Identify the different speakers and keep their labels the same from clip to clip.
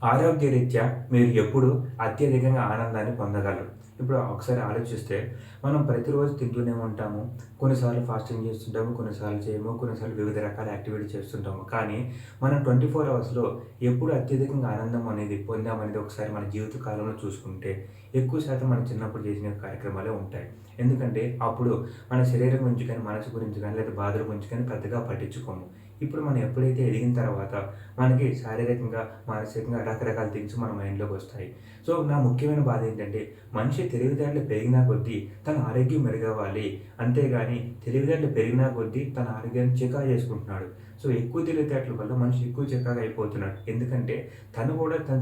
Speaker 1: ఆరోగ్యరీత్యా మీరు ఎప్పుడు అత్యధికంగా ఆనందాన్ని పొందగలరు? ఇప్పుడు ఒకసారి ఆలోచిస్తే మనం ప్రతిరోజు తింటూనే ఉంటాము. కొన్నిసార్లు ఫాస్టింగ్ చేస్తుంటాము, కొన్నిసార్లు చేయము, కొన్నిసార్లు వివిధ రకాల యాక్టివిటీ చేస్తుంటాము. కానీ మనం 24 అవర్స్‌లో ఎప్పుడు అత్యధికంగా ఆనందం అనేది పొందామనేది ఒకసారి మన జీవిత కాలంలో చూసుకుంటే ఎక్కువ శాతం మనం చిన్నప్పుడు చేసిన కార్యక్రమాలే ఉంటాయి. ఎందుకంటే అప్పుడు మన శరీరం గురించి కానీ, మనసు గురించి కానీ, లేదా బాధల గురించి కానీ పెద్దగా పట్టించుకోము. ఇప్పుడు మనం ఎప్పుడైతే ఎదిగిన తర్వాత మనకి శారీరకంగా, మానసికంగా రకరకాల థింగ్స్ మన మైండ్‌లోకొస్తాయి. సో, నా ముఖ్యమైన బాధ ఏంటంటే, మనిషి తెలివితేటలు పెరిగినా కొద్దీ తన ఆరోగ్యం మెరుగవ్వాలి. అంతేగాని తెలివితేటలు పెరిగినా కొద్దీ తన ఆరోగ్యాన్ని చికా చేసుకుంటున్నాడు. సో, ఎక్కువ తెలివితేటల వల్ల మనిషి ఎక్కువ చికాకు అయిపోతున్నాడు. ఎందుకంటే, తను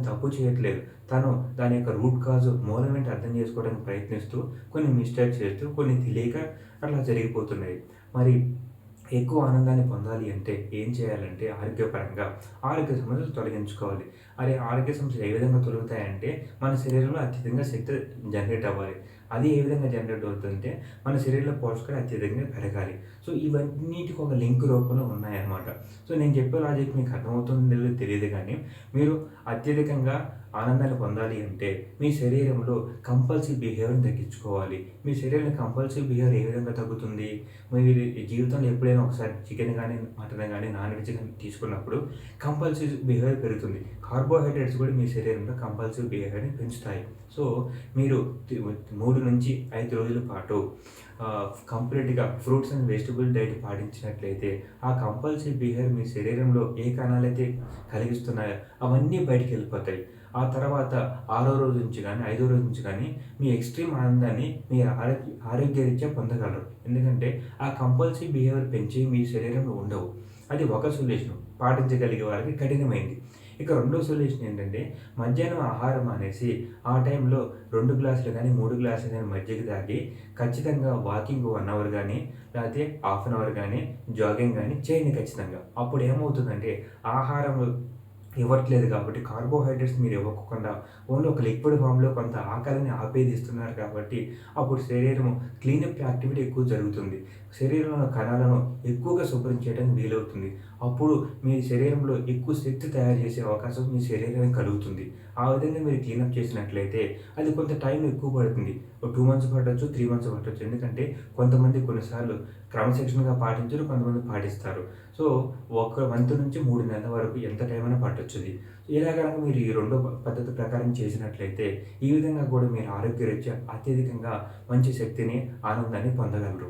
Speaker 1: తప్పు చేయట్లేదు. తను దాని యొక్క రూట్ కాజ్ మూలం ఏంటో అర్థం చేసుకోవడానికి ప్రయత్నిస్తూ, కొన్ని మిస్టేక్స్ చేస్తూ, కొన్ని తెలియక అట్లా జరిగిపోతున్నాయి. మరి ఎక్కువ ఆనందాన్ని పొందాలి అంటే ఏం చేయాలంటే ఆరోగ్యపరంగా ఆరోగ్య సమస్యలు తొలగించుకోవాలి. అరే ఆరోగ్య సమస్యలు ఏ విధంగా తొలగుతాయంటే మన శరీరంలో అత్యధికంగా శక్తి జనరేట్ అవ్వాలి. అది ఏ విధంగా జనరేట్ అవుతుందంటే మన శరీరంలో పోషకాలు అత్యధికంగా పెరగాలి. సో ఇవన్నిటికి ఒక లింక్ రూపంలో ఉన్నాయన్నమాట. సో నేను చెప్పే లాజిక్ మీకు అర్థమవుతుందో లేదో తెలీదు గానీ మీరు అత్యధికంగా ఆనందాన్ని పొందాలి అంటే మీ శరీరంలో కంపల్సివ్ బిహేవియర్‌ని తగ్గించుకోవాలి. మీ శరీరంలో కంపల్సివ్ బిహేవియర్ ఏ విధంగా తగ్గుతుంది? మీరు ఈ జీవితంలో ఎప్పుడైనా ఒకసారి చికెన్ గానీ, మటన్ గానీ, నాన్ వెజ్ గానీ తీసుకున్నప్పుడు కంపల్సివ్ బిహేవియర్ పెరుగుతుంది. కార్బోహైడ్రేట్స్ కూడా మీ శరీరంలో కంపల్సివ్ బిహేవియర్‌ని పెంచుతాయి. సో, మీరు 3-5 రోజుల పాటు కంప్లీట్‌గా ఫ్రూట్స్ అండ్ వెజిటబుల్ డైట్ పాటించినట్లయితే ఆ కంపల్సివ్ బిహేవియర్ మీ శరీరంలో ఏ కణాలైతే కలిగిస్తున్నాయో అవన్నీ బయటికెళ్ళిపోతాయి. ఆ తర్వాత ఆరో రోజు నుంచి గానీ, ఐదో రోజు నుంచి గానీ మీ ఎక్స్‌ట్రీమ్ ఆనందాన్ని మీ ఆరోగ్యరీత్యా పొందగలరు. ఎందుకంటే ఆ కంపల్సివ్ బిహేవియర్ పెంచి మీ శరీరంలో ఉండవు. అది ఒక సొల్యూషను. పాటించగలిగే వారికి కఠినమైంది. ఇక రెండో సొల్యూషన్ ఏంటంటే మధ్యాహ్నం ఆహారం మానేసి ఆ టైంలో 2 గ్లాసులు గానీ, 3 గ్లాసులు గానీ మజ్జిగ తాగి ఖచ్చితంగా వాకింగ్ 1 అవర్ గానీ, లేకపోతే హాఫ్ అన్ అవర్ గానీ, జాగింగ్ గానీ చేయండి ఖచ్చితంగా. అప్పుడు ఏమవుతుందంటే ఆహారం ఇవ్వట్లేదు కాబట్టి కార్బోహైడ్రేట్స్ మీరు ఇవ్వకుండా ఓన్లీ ఒక లిక్విడ్ ఫామ్‌లో కొంత ఆకలిని ఆపేదిస్తున్నారు కాబట్టి అప్పుడు శరీరము క్లీనప్ యాక్టివిటీ ఎక్కువ జరుగుతుంది. శరీరంలో ఉన్న కణాలను ఎక్కువగా శుభ్రం చేయడానికి వీలవుతుంది. అప్పుడు మీ శరీరంలో ఎక్కువ శక్తి తయారు చేసే అవకాశం మీ శరీరానికి కలుగుతుంది. ఆ విధంగా మీరు క్లీనప్ చేసినట్లయితే అది కొంత టైం ఎక్కువ పడుతుంది. ఒక 2 మంత్స్ పట్టొచ్చు, 3 మంత్స్ పట్టొచ్చు. ఎందుకంటే కొంతమంది కొన్నిసార్లు క్రమశిక్షణగా పాటించరు, కొంతమంది పాటిస్తారు. సో, ఒక మంత్ నుంచి 3 నెలల వరకు ఎంత టైం అయినా పట్టొచ్చది. ఇలా గనక మీరు ఈ రెండో పద్ధతి ప్రకారం చేసినట్లయితే ఈ విధంగా కూడా మీరు ఆరోగ్యరీత్యా అత్యధికంగా మంచి శక్తిని, ఆనందాన్ని పొందగలరు.